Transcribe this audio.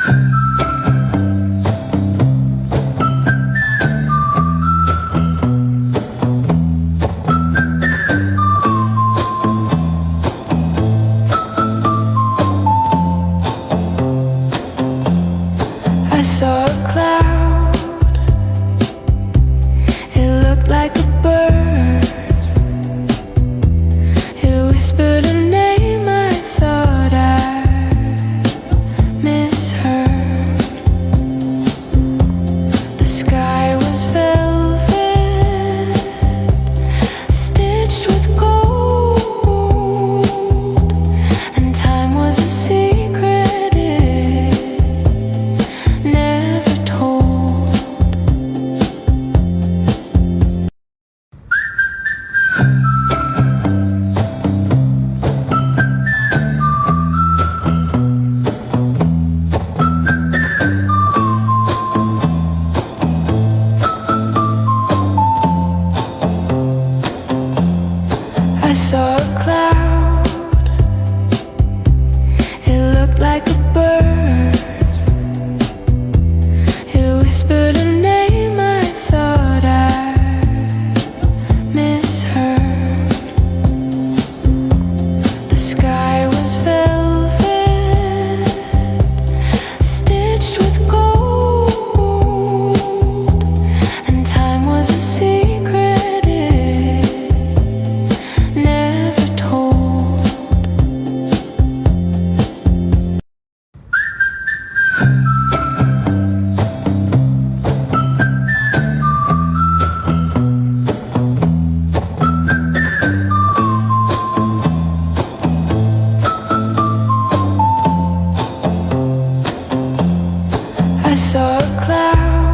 I saw a cloud. It looked like a bird. It whispered a name I thought I'd misheard. The sky was velvet, stitched with gold, and time was a secret it never told. I saw a cloud. It looked like a bird. It whispered a name I thought I'd misheard. The sky was velvet, stitched with gold, and time was a secret it never told. I saw a cloud.